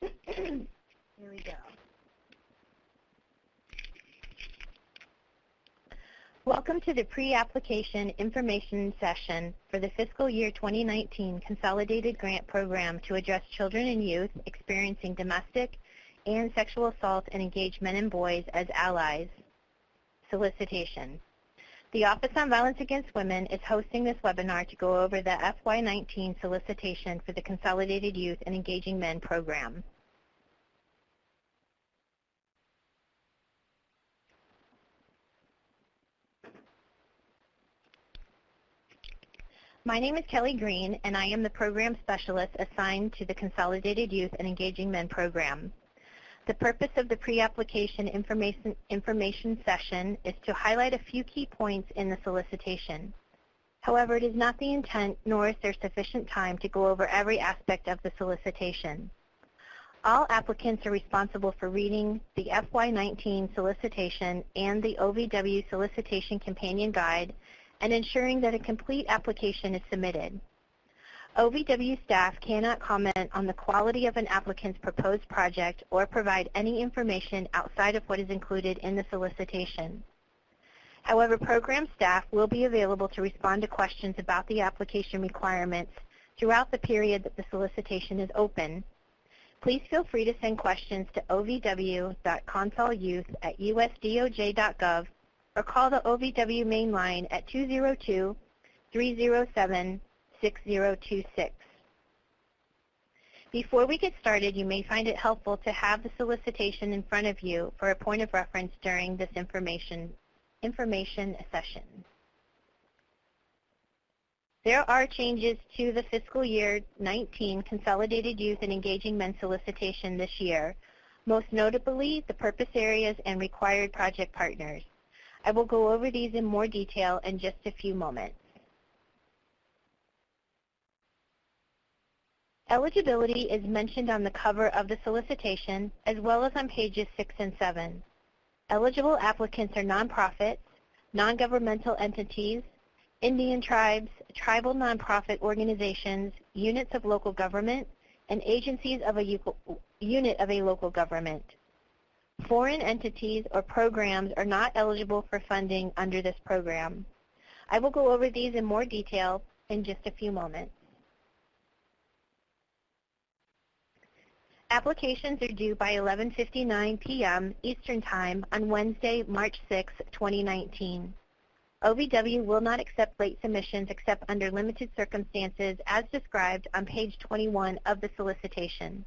Here we go. Welcome to the pre-application information session for the fiscal year 2019 Consolidated Grant Program to address children and youth experiencing domestic and sexual assault and engage men and boys as allies. Solicitation. The Office on Violence Against Women is hosting this webinar to go over the FY19 solicitation for the Consolidated Youth and Engaging Men program. My name is Kelly Green, and I am the program specialist assigned to the Consolidated Youth and Engaging Men program. The purpose of the pre-application information session is to highlight a few key points in the solicitation. However, it is not the intent, nor is there sufficient time to go over every aspect of the solicitation. All applicants are responsible for reading the FY19 solicitation and the OVW Solicitation Companion Guide and ensuring that a complete application is submitted. OVW staff cannot comment on the quality of an applicant's proposed project or provide any information outside of what is included in the solicitation. However, program staff will be available to respond to questions about the application requirements throughout the period that the solicitation is open. Please feel free to send questions to ovw.consolyouth@usdoj.gov or call the OVW main line at 202-307-6026. Before we get started, you may find it helpful to have the solicitation in front of you for a point of reference during this information session. There are changes to the fiscal year 19 Consolidated Youth and Engaging Men solicitation this year, most notably the purpose areas and required project partners. I will go over these in more detail in just a few moments. Eligibility is mentioned on the cover of the solicitation as well as on pages 6 and 7. Eligible applicants are nonprofits, non-governmental entities, Indian tribes, tribal nonprofit organizations, units of local government, and agencies of a unit of a local government. Foreign entities or programs are not eligible for funding under this program. I will go over these in more detail in just a few moments. Applications are due by 11:59 p.m. Eastern Time on Wednesday, March 6, 2019. OVW will not accept late submissions except under limited circumstances as described on page 21 of the solicitation.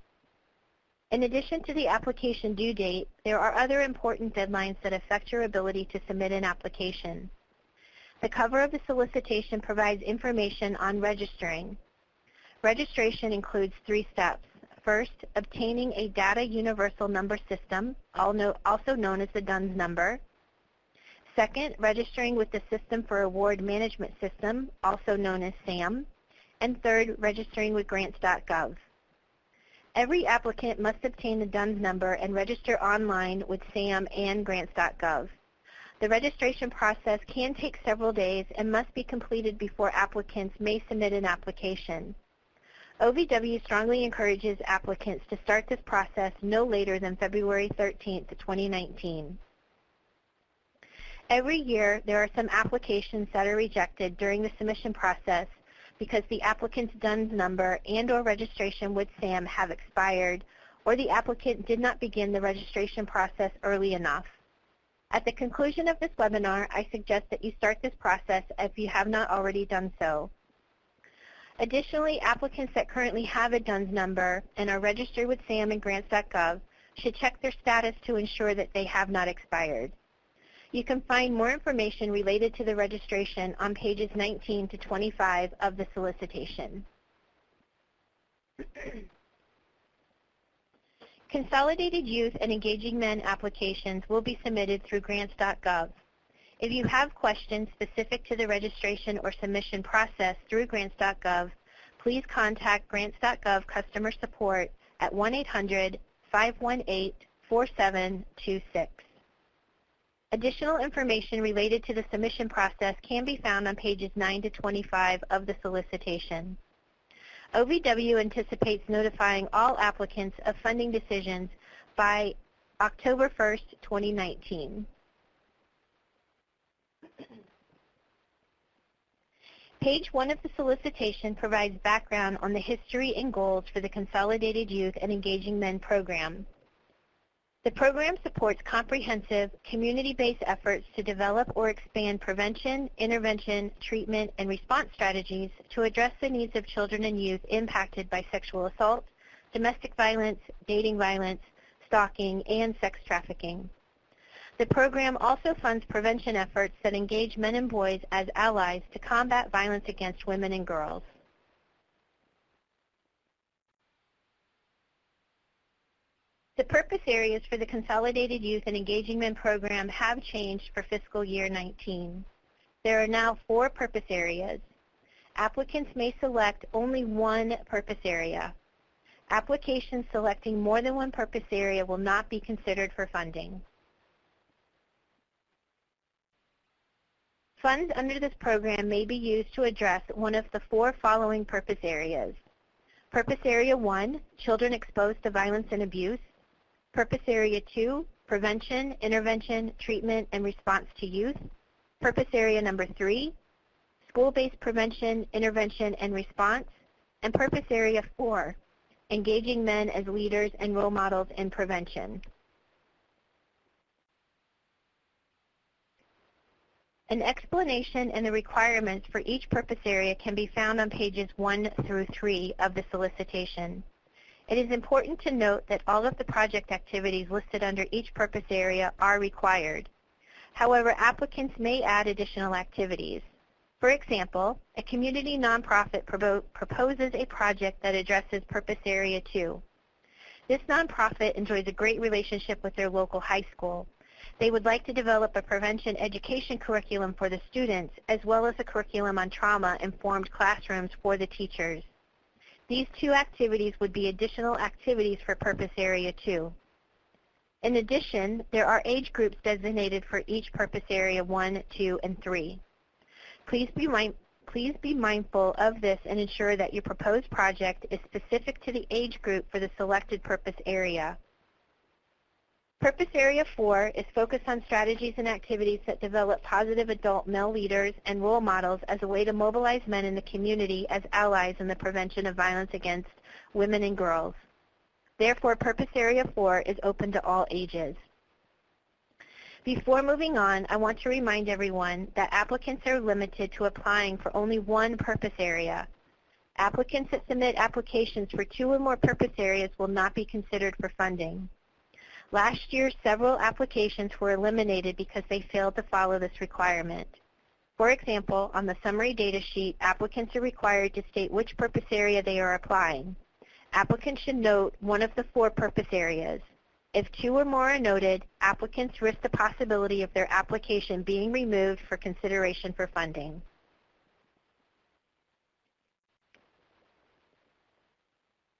In addition to the application due date, there are other important deadlines that affect your ability to submit an application. The cover of the solicitation provides information on registering. Registration includes 3 steps. First, obtaining a Data Universal Number System, also known as the DUNS number. Second, registering with the System for Award Management System, also known as SAM. And third, registering with grants.gov. Every applicant must obtain the DUNS number and register online with SAM and grants.gov. The registration process can take several days and must be completed before applicants may submit an application. OVW strongly encourages applicants to start this process no later than February 13, 2019. Every year, there are some applications that are rejected during the submission process because the applicant's DUNS number and/or registration with SAM have expired, or the applicant did not begin the registration process early enough. At the conclusion of this webinar, I suggest that you start this process if you have not already done so. Additionally, applicants that currently have a DUNS number and are registered with SAM and grants.gov should check their status to ensure that they have not expired. You can find more information related to the registration on pages 19 to 25 of the solicitation. Consolidated Youth and Engaging Men applications will be submitted through grants.gov. If you have questions specific to the registration or submission process through grants.gov, please contact grants.gov customer support at 1-800-518-4726. Additional information related to the submission process can be found on pages 9 to 25 of the solicitation. OVW anticipates notifying all applicants of funding decisions by October 1st, 2019. Page 1 of the solicitation provides background on the history and goals for the Consolidated Youth and Engaging Men program. The program supports comprehensive, community-based efforts to develop or expand prevention, intervention, treatment, and response strategies to address the needs of children and youth impacted by sexual assault, domestic violence, dating violence, stalking, and sex trafficking. The program also funds prevention efforts that engage men and boys as allies to combat violence against women and girls. The purpose areas for the Consolidated Youth and Engaging Men program have changed for fiscal year 19. There are now 4 purpose areas. Applicants may select only one purpose area. Applications selecting more than one purpose area will not be considered for funding. Funds under this program may be used to address one of the 4 following purpose areas. Purpose Area 1, children exposed to violence and abuse. Purpose Area 2, prevention, intervention, treatment, and response to youth. Purpose Area number 3, school-based prevention, intervention, and response. And Purpose Area 4, engaging men as leaders and role models in prevention. An explanation and the requirements for each purpose area can be found on pages 1 through 3 of the solicitation. It is important to note that all of the project activities listed under each purpose area are required. However, applicants may add additional activities. For example, a community nonprofit proposes a project that addresses Purpose Area 2. This nonprofit enjoys a great relationship with their local high school. They would like to develop a prevention education curriculum for the students, as well as a curriculum on trauma-informed classrooms for the teachers. These 2 activities would be additional activities for Purpose Area 2. In addition, there are age groups designated for each Purpose Area 1, 2, and 3. Please be mindful of this and ensure that your proposed project is specific to the age group for the selected purpose area. Purpose Area 4 is focused on strategies and activities that develop positive adult male leaders and role models as a way to mobilize men in the community as allies in the prevention of violence against women and girls. Therefore, Purpose Area 4 is open to all ages. Before moving on, I want to remind everyone that applicants are limited to applying for only one purpose area. Applicants that submit applications for 2 or more purpose areas will not be considered for funding. Last year, several applications were eliminated because they failed to follow this requirement. For example, on the summary data sheet, applicants are required to state which purpose area they are applying. Applicants should note one of the 4 purpose areas. If 2 or more are noted, applicants risk the possibility of their application being removed for consideration for funding.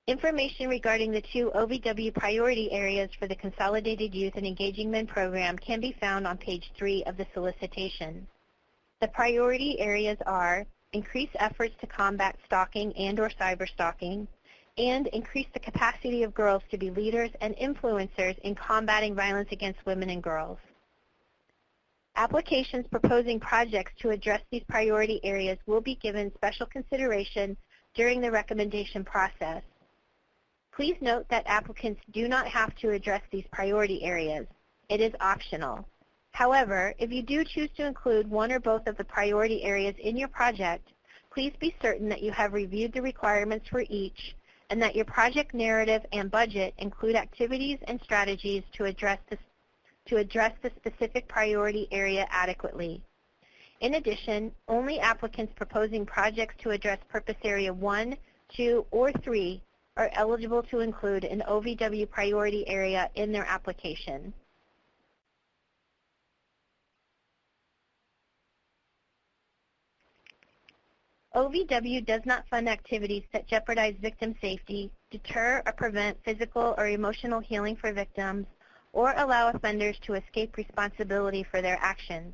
Information regarding the 2 OVW priority areas for the Consolidated Youth and Engaging Men program can be found on page 3 of the solicitation. The priority areas are increase efforts to combat stalking and/or cyberstalking, and increase the capacity of girls to be leaders and influencers in combating violence against women and girls. Applications proposing projects to address these priority areas will be given special consideration during the recommendation process. Please note that applicants do not have to address these priority areas. It is optional. However, if you do choose to include one or both of the priority areas in your project, please be certain that you have reviewed the requirements for each and that your project narrative and budget include activities and strategies to address the specific priority area adequately. In addition, only applicants proposing projects to address Purpose Area 1, 2, or 3 are eligible to include an OVW priority area in their application. OVW does not fund activities that jeopardize victim safety, deter or prevent physical or emotional healing for victims, or allow offenders to escape responsibility for their actions.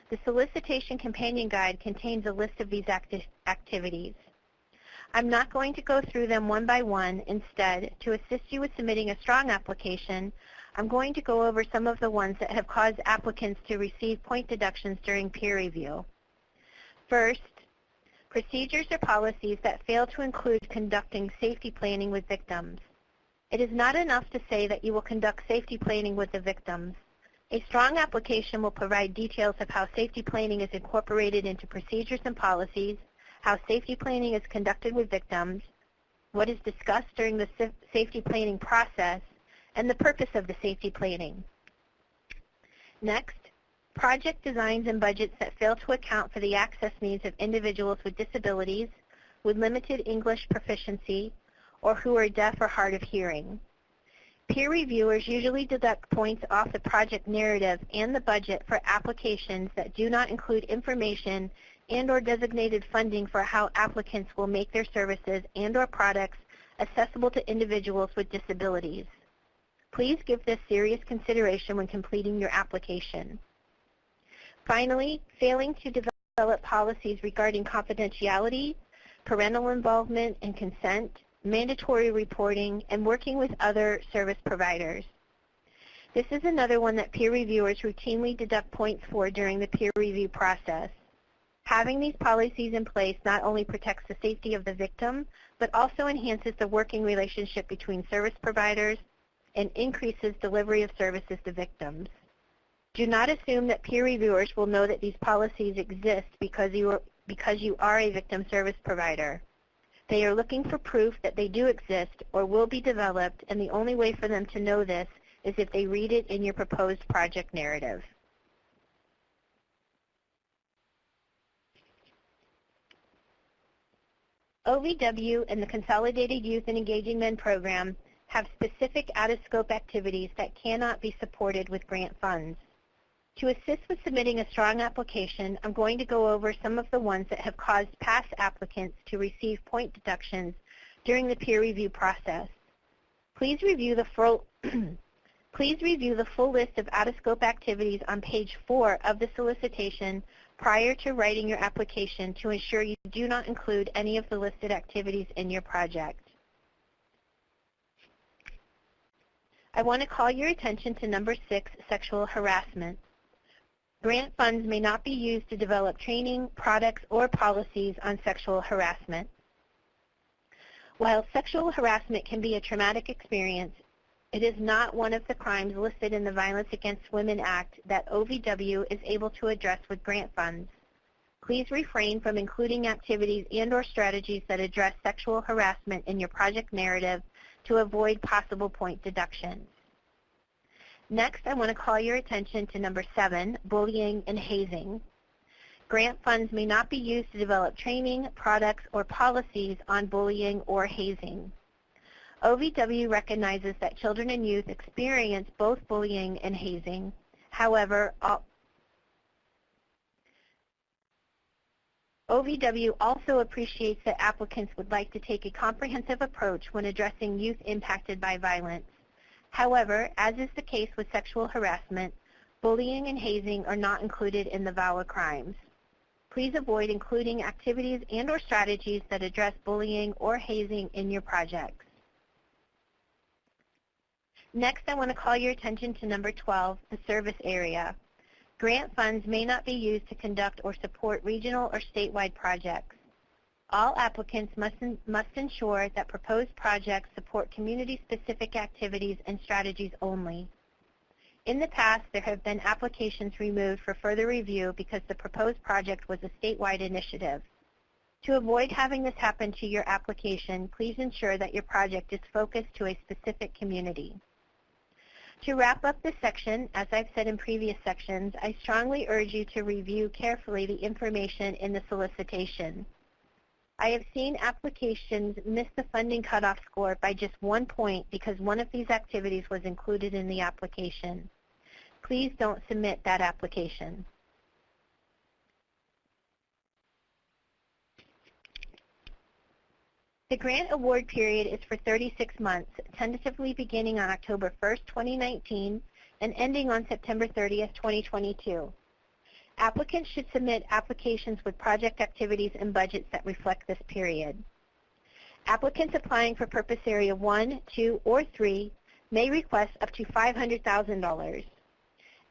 The Solicitation Companion Guide contains a list of these activities. I'm not going to go through them one by one. Instead, to assist you with submitting a strong application, I'm going to go over some of the ones that have caused applicants to receive point deductions during peer review. First, procedures or policies that fail to include conducting safety planning with victims. It is not enough to say that you will conduct safety planning with the victims. A strong application will provide details of how safety planning is incorporated into procedures and policies, how safety planning is conducted with victims, what is discussed during the safety planning process, and the purpose of the safety planning. Next, project designs and budgets that fail to account for the access needs of individuals with disabilities, with limited English proficiency, or who are deaf or hard of hearing. Peer reviewers usually deduct points off the project narrative and the budget for applications that do not include information and/or designated funding for how applicants will make their services and/or products accessible to individuals with disabilities. Please give this serious consideration when completing your application. Finally, failing to develop policies regarding confidentiality, parental involvement and consent, mandatory reporting, and working with other service providers. This is another one that peer reviewers routinely deduct points for during the peer review process. Having these policies in place not only protects the safety of the victim, but also enhances the working relationship between service providers and increases delivery of services to victims. Do not assume that peer reviewers will know that these policies exist because you are a victim service provider. They are looking for proof that they do exist or will be developed, and the only way for them to know this is if they read it in your proposed project narrative. OVW and the Consolidated Youth and Engaging Men Program have specific out-of-scope activities that cannot be supported with grant funds. To assist with submitting a strong application, I'm going to go over some of the ones that have caused past applicants to receive point deductions during the peer review process. Please review the full list of out-of-scope activities on page 4 of the solicitation prior to writing your application to ensure you do not include any of the listed activities in your project. I want to call your attention to number 6, sexual harassment. Grant funds may not be used to develop training, products, or policies on sexual harassment. While sexual harassment can be a traumatic experience, it is not one of the crimes listed in the Violence Against Women Act that OVW is able to address with grant funds. Please refrain from including activities and/or strategies that address sexual harassment in your project narrative to avoid possible point deductions. Next, I want to call your attention to number 7, bullying and hazing. Grant funds may not be used to develop training, products, or policies on bullying or hazing. OVW recognizes that children and youth experience both bullying and hazing. However, OVW also appreciates that applicants would like to take a comprehensive approach when addressing youth impacted by violence. However, as is the case with sexual harassment, bullying and hazing are not included in the VAWA crimes. Please avoid including activities and/or strategies that address bullying or hazing in your projects. Next, I want to call your attention to number 12, the service area. Grant funds may not be used to conduct or support regional or statewide projects. All applicants must ensure that proposed projects support community-specific activities and strategies only. In the past, there have been applications removed for further review because the proposed project was a statewide initiative. To avoid having this happen to your application, please ensure that your project is focused to a specific community. To wrap up this section, as I've said in previous sections, I strongly urge you to review carefully the information in the solicitation. I have seen applications miss the funding cutoff score by just 1 point because one of these activities was included in the application. Please don't submit that application. The grant award period is for 36 months, tentatively beginning on October 1st, 2019 and ending on September 30th, 2022. Applicants should submit applications with project activities and budgets that reflect this period. Applicants applying for Purpose Area 1, 2, or 3 may request up to $500,000.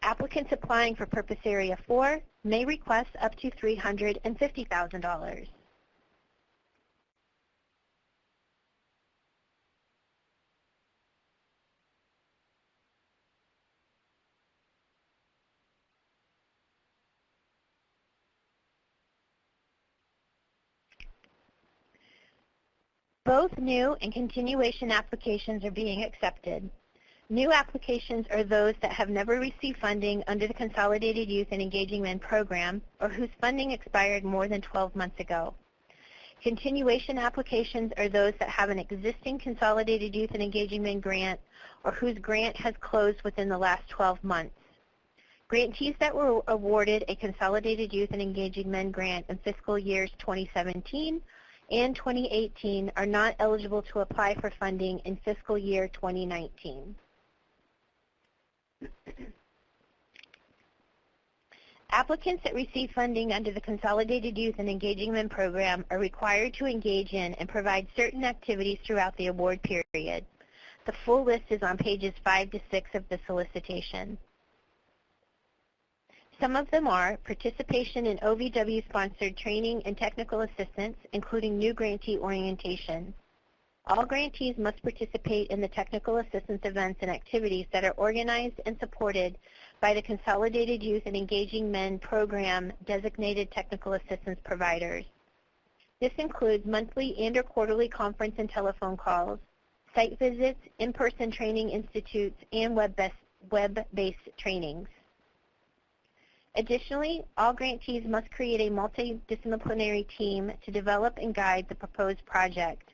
Applicants applying for Purpose Area 4 may request up to $350,000. Both new and continuation applications are being accepted. New applications are those that have never received funding under the Consolidated Youth and Engaging Men Program or whose funding expired more than 12 months ago. Continuation applications are those that have an existing Consolidated Youth and Engaging Men grant or whose grant has closed within the last 12 months. Grantees that were awarded a Consolidated Youth and Engaging Men grant in fiscal years 2017 and 2018 are not eligible to apply for funding in fiscal year 2019. Applicants that receive funding under the Consolidated Youth and Engaging Men Program are required to engage in and provide certain activities throughout the award period. The full list is on pages 5 to 6 of the solicitation. Some of them are participation in OVW-sponsored training and technical assistance, including new grantee orientation. All grantees must participate in the technical assistance events and activities that are organized and supported by the Consolidated Youth and Engaging Men Program designated technical assistance providers. This includes monthly and or quarterly conference and telephone calls, site visits, in-person training institutes, and web-based trainings. Additionally, all grantees must create a multidisciplinary team to develop and guide the proposed project.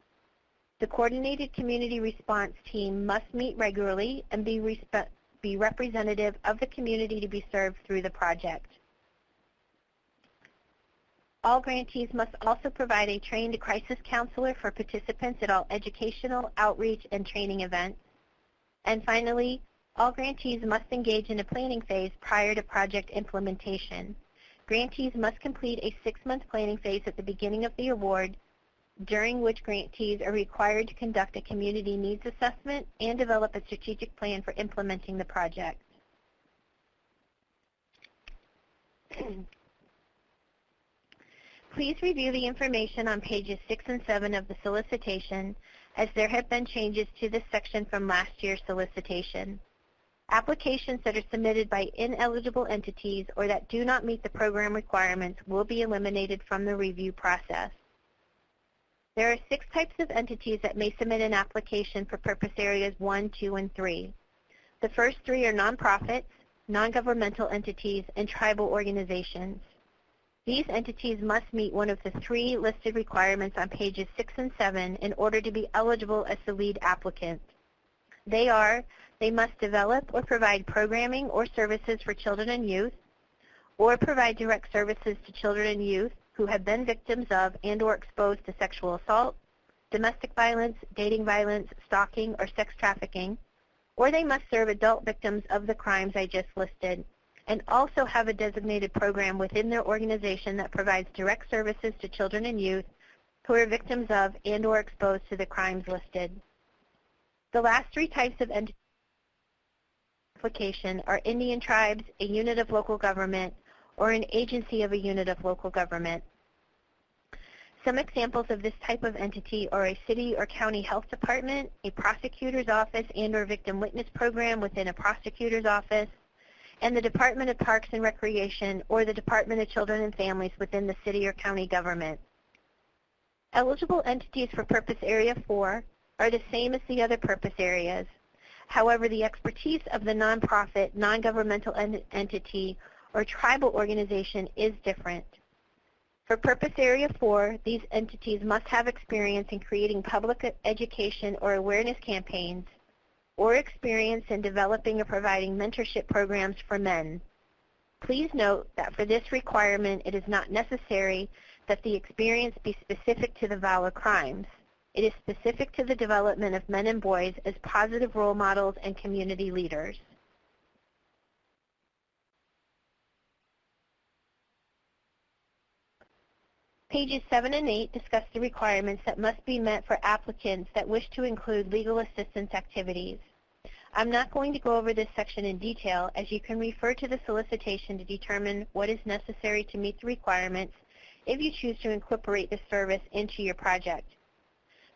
The coordinated community response team must meet regularly and be representative of the community to be served through the project. All grantees must also provide a trained crisis counselor for participants at all educational, outreach, and training events. And finally, all grantees must engage in a planning phase prior to project implementation. Grantees must complete a 6-month planning phase at the beginning of the award, during which grantees are required to conduct a community needs assessment and develop a strategic plan for implementing the project. Please review the information on pages 6 and 7 of the solicitation, as there have been changes to this section from last year's solicitation. Applications that are submitted by ineligible entities or that do not meet the program requirements will be eliminated from the review process. There are 6 types of entities that may submit an application for Purpose Areas 1, 2, and 3. The first 3 are nonprofits, non-governmental entities, and tribal organizations. These entities must meet one of the 3 listed requirements on pages 6 and 7 in order to be eligible as the lead applicant. They are: they must develop or provide programming or services for children and youth, or provide direct services to children and youth who have been victims of and or exposed to sexual assault, domestic violence, dating violence, stalking, or sex trafficking, or they must serve adult victims of the crimes I just listed, and also have a designated program within their organization that provides direct services to children and youth who are victims of and or exposed to the crimes listed. The last 3 types of entity application are Indian tribes, a unit of local government, or an agency of a unit of local government. Some examples of this type of entity are a city or county health department, a prosecutor's office and or victim witness program within a prosecutor's office, and the Department of Parks and Recreation or the Department of Children and Families within the city or county government. Eligible entities for Purpose Area 4 are the same as the other purpose areas. However, the expertise of the nonprofit, non-governmental entity, or tribal organization is different. For Purpose Area 4, these entities must have experience in creating public education or awareness campaigns, or experience in developing or providing mentorship programs for men. Please note that for this requirement, it is not necessary that the experience be specific to the VAWA crimes. It is specific to the development of men and boys as positive role models and community leaders. Pages 7 and 8 discuss the requirements that must be met for applicants that wish to include legal assistance activities. I'm not going to go over this section in detail, as you can refer to the solicitation to determine what is necessary to meet the requirements if you choose to incorporate this service into your project.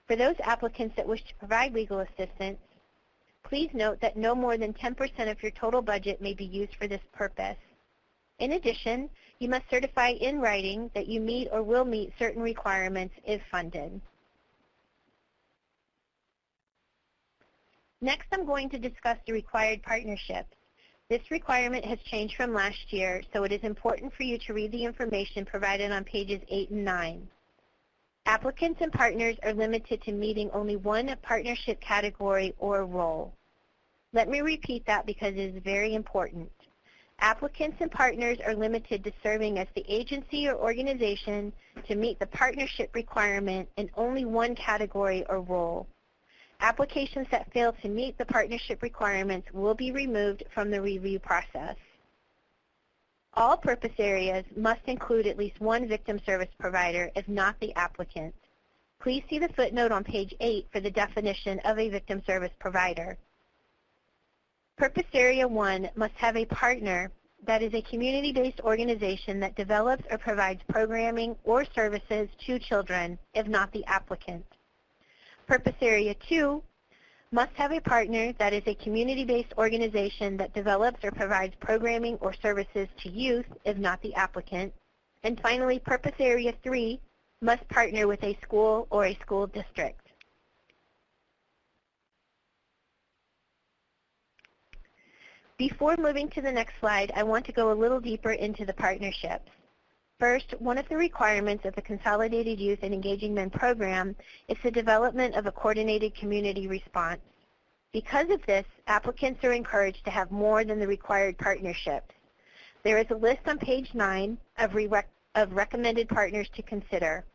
For those applicants that wish to provide legal assistance, please note that no more than 10% of your total budget may be used for this purpose. In addition, you must certify in writing that you meet or will meet certain requirements if funded. Next, I'm going to discuss the required partnerships. This requirement has changed from last year, so it is important for you to read the information provided on pages 8 and 9. Applicants and partners are limited to meeting only one partnership category or role. Let me repeat that because it is very important. Applicants and partners are limited to serving as the agency or organization to meet the partnership requirement in only one category or role. Applications that fail to meet the partnership requirements will be removed from the review process. All purpose areas must include at least one victim service provider, if not the applicant. Please see the footnote on page 8 for the definition of a victim service provider. Purpose Area 1 must have a partner that is a community-based organization that develops or provides programming or services to children, if not the applicant. Purpose Area 2 must have a partner that is a community-based organization that develops or provides programming or services to youth, if not the applicant. And finally, Purpose Area 3 must partner with a school or a school district. Before moving to the next slide, I want to go a little deeper into the partnerships. First, one of the requirements of the Consolidated Youth and Engaging Men program is the development of a coordinated community response. Because of this, applicants are encouraged to have more than the required partnerships. There is a list on page 9 of recommended partners to consider.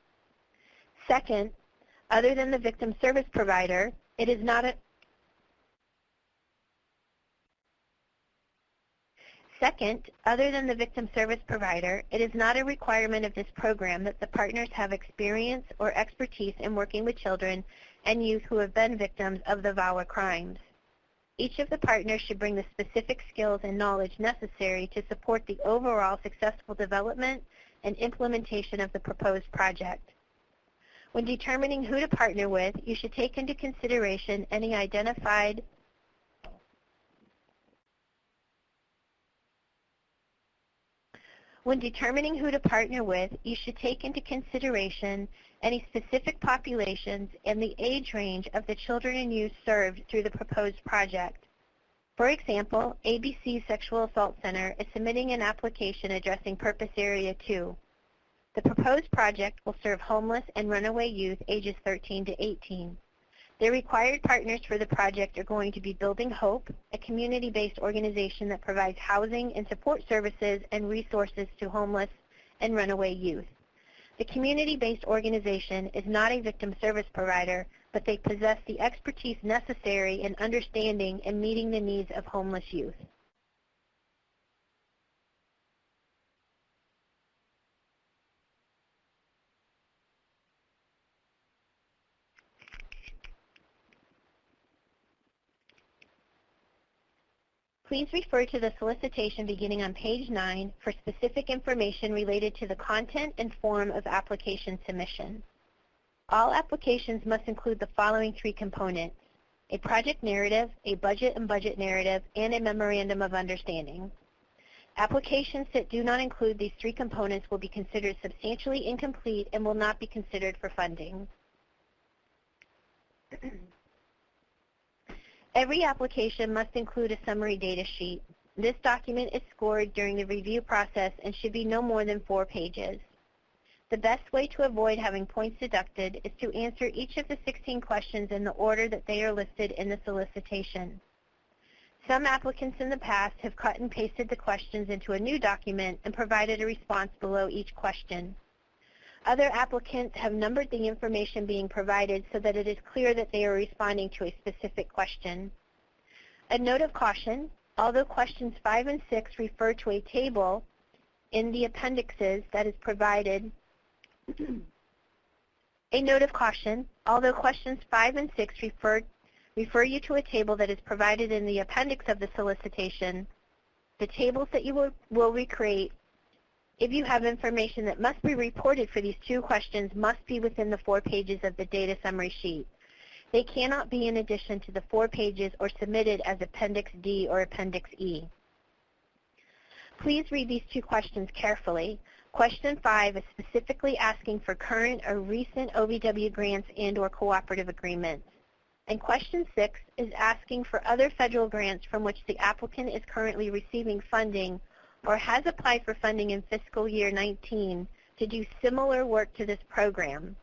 Second, other than the victim service provider, it is not a Second, other than the victim service provider, it is not a requirement of this program that the partners have experience or expertise in working with children and youth who have been victims of the VAWA crimes. Each of the partners should bring the specific skills and knowledge necessary to support the overall successful development and implementation of the proposed project. When determining who to partner with, you should take into consideration any identified When determining who to partner with, you should take into consideration any specific populations and the age range of the children and youth served through the proposed project. For example, ABC Sexual Assault Center is submitting an application addressing Purpose Area 2. The proposed project will serve homeless and runaway youth ages 13 to 18. The required partners for the project are going to be Building Hope, a community-based organization that provides housing and support services and resources to homeless and runaway youth. The community-based organization is not a victim service provider, but they possess the expertise necessary in understanding and meeting the needs of homeless youth. Please refer to the solicitation beginning on page 9 for specific information related to the content and form of application submission. All applications must include the following 3 components: a project narrative, a budget and budget narrative, and a memorandum of understanding. Applications that do not include these 3 components will be considered substantially incomplete and will not be considered for funding. Every application must include a summary data sheet. This document is scored during the review process and should be no more than 4 pages. The best way to avoid having points deducted is to answer each of the 16 questions in the order that they are listed in the solicitation. Some applicants in the past have cut and pasted the questions into a new document and provided a response below each question. Other applicants have numbered the information being provided so that it is clear that they are responding to a specific question. A note of caution, although questions 5 and 6 refer to a table in the appendixes that is provided A note of caution, although questions 5 and 6 refer you to a table that is provided in the appendix of the solicitation, the tables that you will recreate, if you have information that must be reported for these 2 questions, must be within the 4 pages of the data summary sheet. They cannot be in addition to the 4 pages or submitted as Appendix D or Appendix E. Please read these 2 questions carefully. Question 5 is specifically asking for current or recent OVW grants and/or cooperative agreements. And question 6 is asking for other federal grants from which the applicant is currently receiving funding or has applied for funding in fiscal year 19 to do similar work to this program.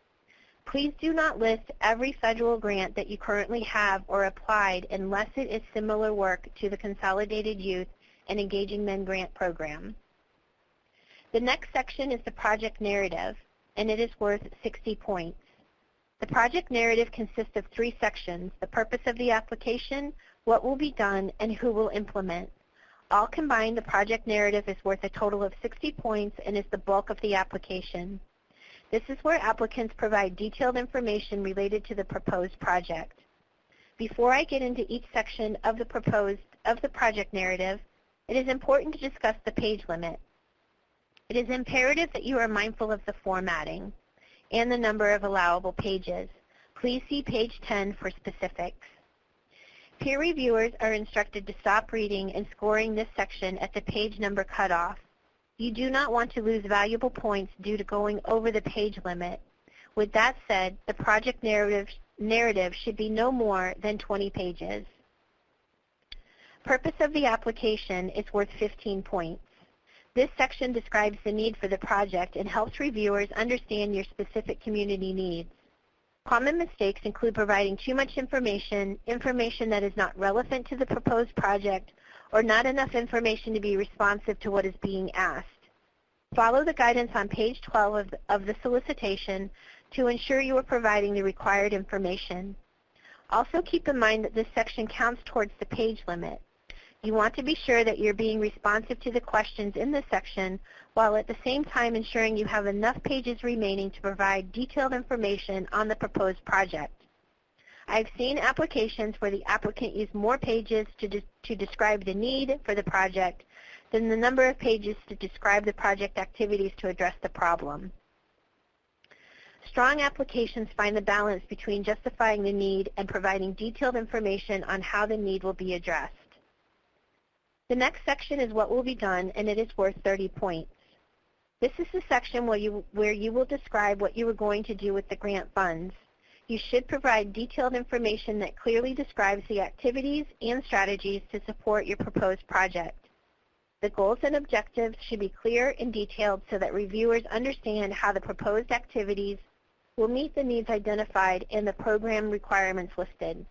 Please do not list every federal grant that you currently have or applied unless it is similar work to the Consolidated Youth and Engaging Men Grant Program. The next section is the project narrative, and it is worth 60 points. The project narrative consists of 3 sections: the purpose of the application, what will be done, and who will implement. All combined, the project narrative is worth a total of 60 points and is the bulk of the application. This is where applicants provide detailed information related to the proposed project. Before I get into each section of the project narrative, it is important to discuss the page limit. It is imperative that you are mindful of the formatting and the number of allowable pages. Please see page 10 for specifics. Peer reviewers are instructed to stop reading and scoring this section at the page number cutoff. You do not want to lose valuable points due to going over the page limit. With that said, the project narrative should be no more than 20 pages. Purpose of the application is worth 15 points. This section describes the need for the project and helps reviewers understand your specific community needs. Common mistakes include providing too much information that is not relevant to the proposed project, or not enough information to be responsive to what is being asked. Follow the guidance on page 12 of the solicitation to ensure you are providing the required information. Also keep in mind that this section counts towards the page limit. You want to be sure that you're being responsive to the questions in this section, while at the same time ensuring you have enough pages remaining to provide detailed information on the proposed project. I've seen applications where the applicant used more pages to describe the need for the project than the number of pages to describe the project activities to address the problem. Strong applications find the balance between justifying the need and providing detailed information on how the need will be addressed. The next section is what will be done, and it is worth 30 points. This is the section where you will describe what you are going to do with the grant funds. You should provide detailed information that clearly describes the activities and strategies to support your proposed project. The goals and objectives should be clear and detailed so that reviewers understand how the proposed activities will meet the needs identified in the program requirements listed.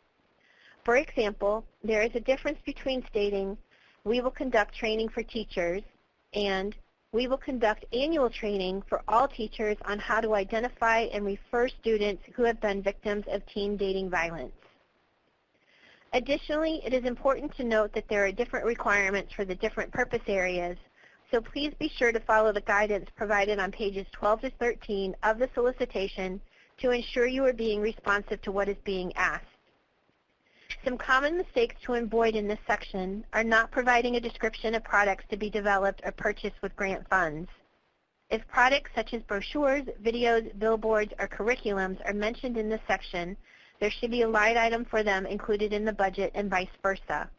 For example, there is a difference between stating, "We will conduct training for teachers," and "We will conduct annual training for all teachers on how to identify and refer students who have been victims of teen dating violence." Additionally, it is important to note that there are different requirements for the different purpose areas, so please be sure to follow the guidance provided on pages 12 to 13 of the solicitation to ensure you are being responsive to what is being asked. Some common mistakes to avoid in this section are not providing a description of products to be developed or purchased with grant funds. If products such as brochures, videos, billboards, or curriculums are mentioned in this section, there should be a line item for them included in the budget and vice versa.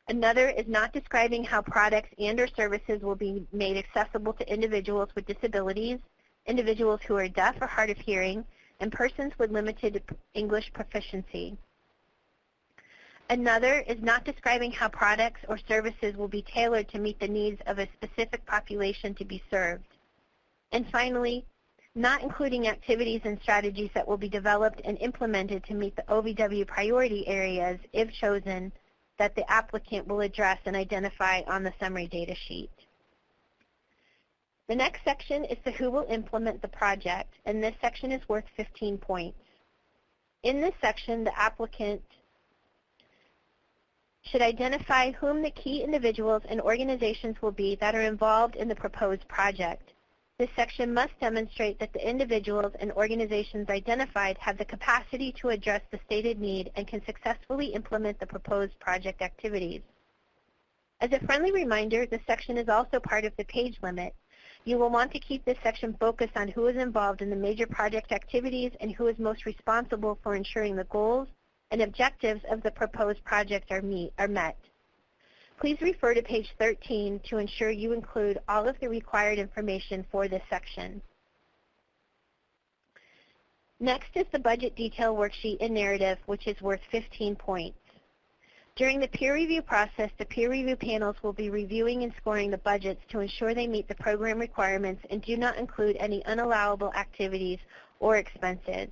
Another is not describing how products and or services will be made accessible to individuals with disabilities, individuals who are deaf or hard of hearing, and persons with limited English proficiency. Another is not describing how products or services will be tailored to meet the needs of a specific population to be served. And finally, not including activities and strategies that will be developed and implemented to meet the OVW priority areas, if chosen, that the applicant will address and identify on the summary data sheet. The next section is the who will implement the project, and this section is worth 15 points. In this section, the applicant should identify whom the key individuals and organizations will be that are involved in the proposed project. This section must demonstrate that the individuals and organizations identified have the capacity to address the stated need and can successfully implement the proposed project activities. As a friendly reminder, this section is also part of the page limit. You will want to keep this section focused on who is involved in the major project activities and who is most responsible for ensuring the goals and objectives of the proposed project are met. Please refer to page 13 to ensure you include all of the required information for this section. Next is the budget detail worksheet and narrative, which is worth 15 points. During the peer review process, the peer review panels will be reviewing and scoring the budgets to ensure they meet the program requirements and do not include any unallowable activities or expenses.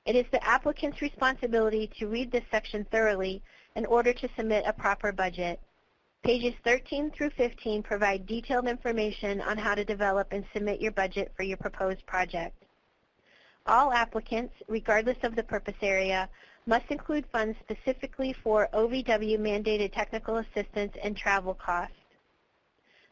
It is the applicant's responsibility to read this section thoroughly in order to submit a proper budget. Pages 13 through 15 provide detailed information on how to develop and submit your budget for your proposed project. All applicants, regardless of the purpose area, must include funds specifically for OVW mandated technical assistance and travel costs.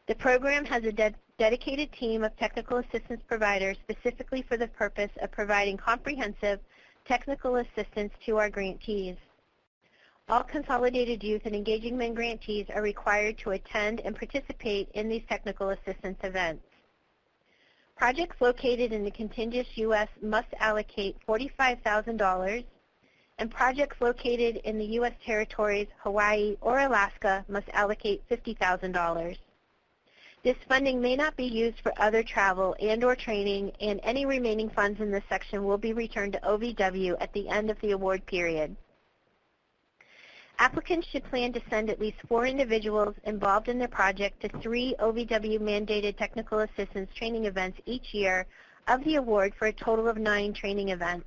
The program has a dedicated team of technical assistance providers specifically for the purpose of providing comprehensive technical assistance to our grantees. All Consolidated Youth and Engaging Men grantees are required to attend and participate in these technical assistance events. Projects located in the contiguous U.S. must allocate $45,000, and projects located in the U.S. territories, Hawaii, or Alaska must allocate $50,000. This funding may not be used for other travel and/or training, and any remaining funds in this section will be returned to OVW at the end of the award period. Applicants should plan to send at least 4 individuals involved in their project to 3 OVW mandated technical assistance training events each year of the award for a total of 9 training events.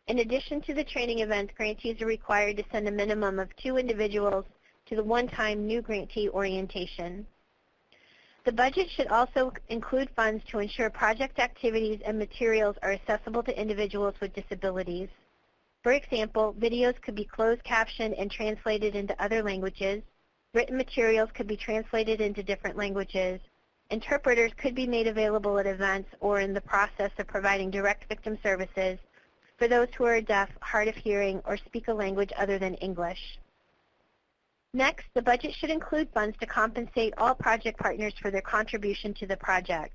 In addition to the training events, grantees are required to send a minimum of 2 individuals to the one-time new grantee orientation. The budget should also include funds to ensure project activities and materials are accessible to individuals with disabilities. For example, videos could be closed captioned and translated into other languages. Written materials could be translated into different languages. Interpreters could be made available at events or in the process of providing direct victim services for those who are deaf, hard of hearing, or speak a language other than English. Next, the budget should include funds to compensate all project partners for their contribution to the project.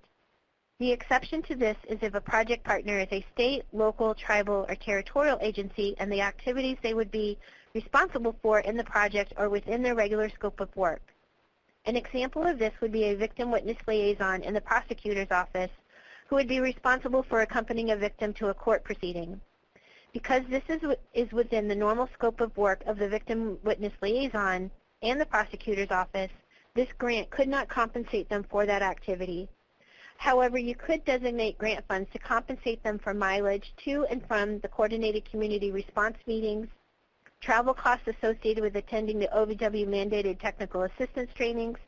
The exception to this is if a project partner is a state, local, tribal, or territorial agency and the activities they would be responsible for in the project are within their regular scope of work. An example of this would be a victim witness liaison in the prosecutor's office who would be responsible for accompanying a victim to a court proceeding. Because this is within the normal scope of work of the victim witness liaison and the prosecutor's office, this grant could not compensate them for that activity. However, you could designate grant funds to compensate them for mileage to and from the coordinated community response meetings, travel costs associated with attending the OVW mandated technical assistance trainings,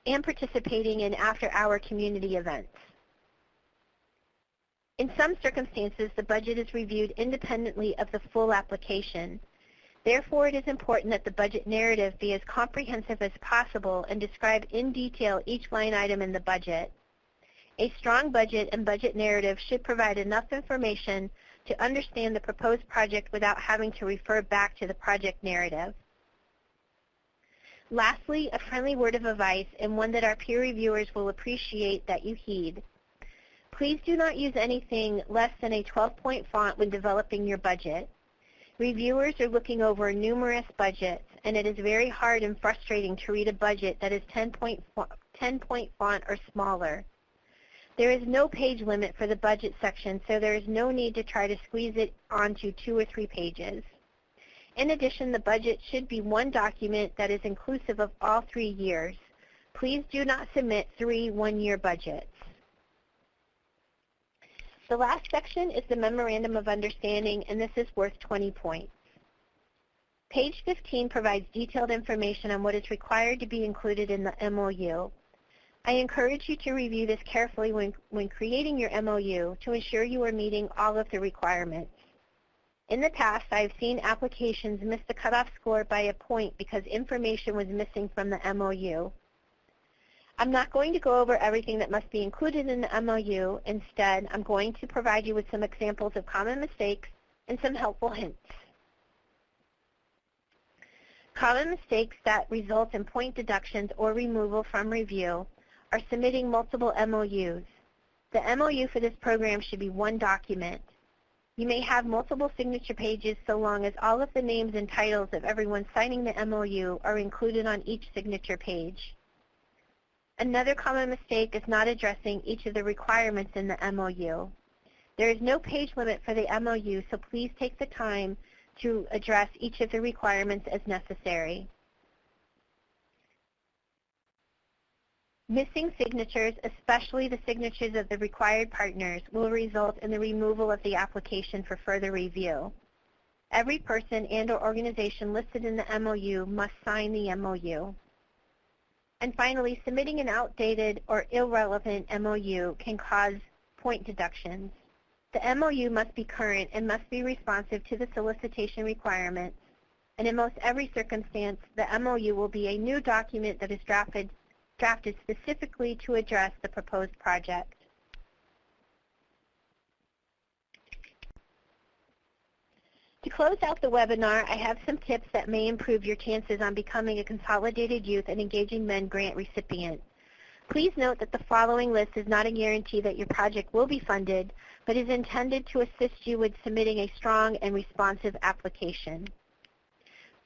and participating in after-hour community events. In some circumstances, the budget is reviewed independently of the full application. Therefore, it is important that the budget narrative be as comprehensive as possible and describe in detail each line item in the budget. A strong budget and budget narrative should provide enough information to understand the proposed project without having to refer back to the project narrative. Lastly, a friendly word of advice, and one that our peer reviewers will appreciate that you heed. Please do not use anything less than a 12-point font when developing your budget. Reviewers are looking over numerous budgets, and it is very hard and frustrating to read a budget that is 10-point font or smaller. There is no page limit for the budget section, so there is no need to try to squeeze it onto 2 or 3 pages. In addition, the budget should be one document that is inclusive of all 3 years. Please do not submit 3 one-year budgets. The last section is the Memorandum of Understanding, and this is worth 20 points. Page 15 provides detailed information on what is required to be included in the MOU. I encourage you to review this carefully when creating your MOU to ensure you are meeting all of the requirements. In the past, I have seen applications miss the cutoff score by a point because information was missing from the MOU. I'm not going to go over everything that must be included in the MOU. Instead, I'm going to provide you with some examples of common mistakes and some helpful hints. Common mistakes that result in point deductions or removal from review are submitting multiple MOUs. The MOU for this program should be one document. You may have multiple signature pages so long as all of the names and titles of everyone signing the MOU are included on each signature page. Another common mistake is not addressing each of the requirements in the MOU. There is no page limit for the MOU, so please take the time to address each of the requirements as necessary. Missing signatures, especially the signatures of the required partners, will result in the removal of the application for further review. Every person and/or organization listed in the MOU must sign the MOU. And finally, submitting an outdated or irrelevant MOU can cause point deductions. The MOU must be current and must be responsive to the solicitation requirements. And in most every circumstance, the MOU will be a new document that is drafted specifically to address the proposed project. To close out the webinar, I have some tips that may improve your chances on becoming a Consolidated Youth and Engaging Men grant recipient. Please note that the following list is not a guarantee that your project will be funded, but is intended to assist you with submitting a strong and responsive application.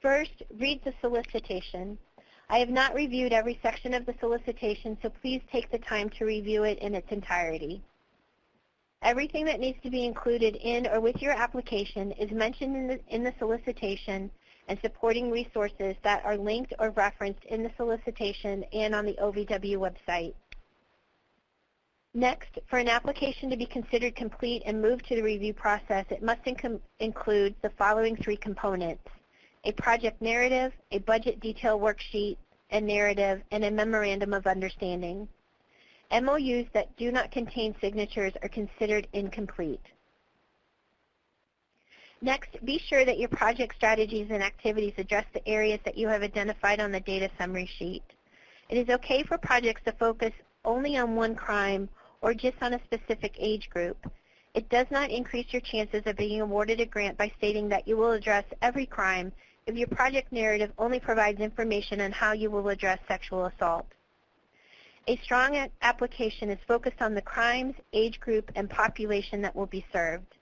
First, read the solicitation. I have not reviewed every section of the solicitation, so please take the time to review it in its entirety. Everything that needs to be included in or with your application is mentioned in the solicitation and supporting resources that are linked or referenced in the solicitation and on the OVW website. Next, for an application to be considered complete and moved to the review process, it must include the following three components: a project narrative, a budget detail worksheet and narrative, and a memorandum of understanding. MOUs that do not contain signatures are considered incomplete. Next, be sure that your project strategies and activities address the areas that you have identified on the data summary sheet. It is okay for projects to focus only on one crime or just on a specific age group. It does not increase your chances of being awarded a grant by stating that you will address every crime if your project narrative only provides information on how you will address sexual assault. A strong application is focused on the crimes, age group, and population that will be served.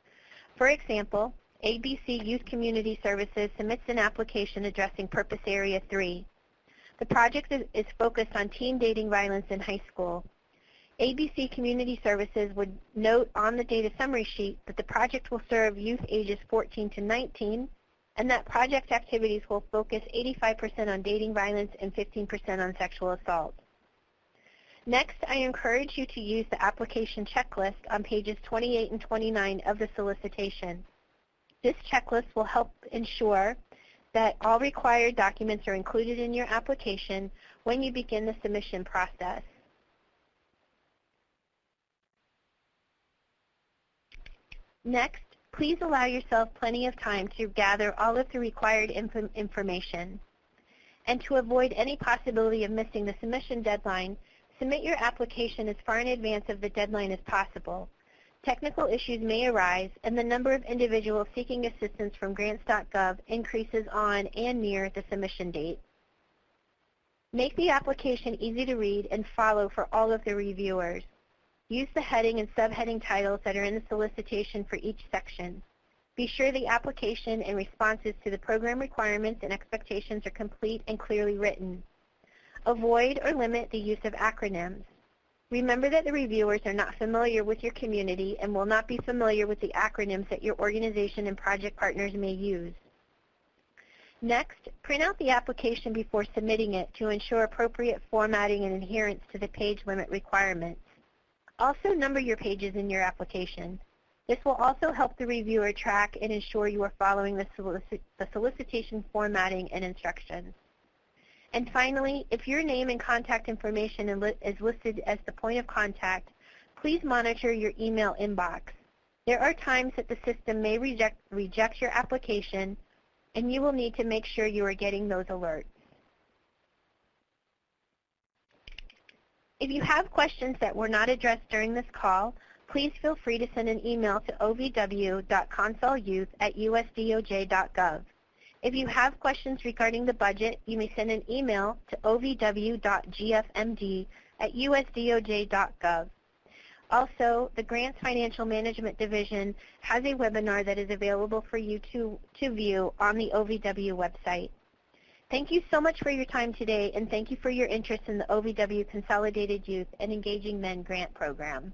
For example, ABC Youth Community Services submits an application addressing Purpose Area 3. The project is focused on teen dating violence in high school. ABC Community Services would note on the data summary sheet that the project will serve youth ages 14 to 19, and that project activities will focus 85% on dating violence and 15% on sexual assault. Next, I encourage you to use the application checklist on pages 28 and 29 of the solicitation. This checklist will help ensure that all required documents are included in your application when you begin the submission process. Next, please allow yourself plenty of time to gather all of the required information. And to avoid any possibility of missing the submission deadline, submit your application as far in advance of the deadline as possible. Technical issues may arise, and the number of individuals seeking assistance from grants.gov increases on and near the submission date. Make the application easy to read and follow for all of the reviewers. Use the heading and subheading titles that are in the solicitation for each section. Be sure the application and responses to the program requirements and expectations are complete and clearly written. Avoid or limit the use of acronyms. Remember that the reviewers are not familiar with your community and will not be familiar with the acronyms that your organization and project partners may use. Next, print out the application before submitting it to ensure appropriate formatting and adherence to the page limit requirements. Also number your pages in your application. This will also help the reviewer track and ensure you are following the solicitation formatting and instructions. And finally, if your name and contact information is listed as the point of contact, please monitor your email inbox. There are times that the system may reject your application, and you will need to make sure you are getting those alerts. If you have questions that were not addressed during this call, please feel free to send an email to ovw.consolyouth@usdoj.gov. If you have questions regarding the budget, you may send an email to ovw.gfmd@usdoj.gov. Also, the Grants Financial Management Division has a webinar that is available for you to view on the OVW website. Thank you so much for your time today, and thank you for your interest in the OVW Consolidated Youth and Engaging Men Grant Program.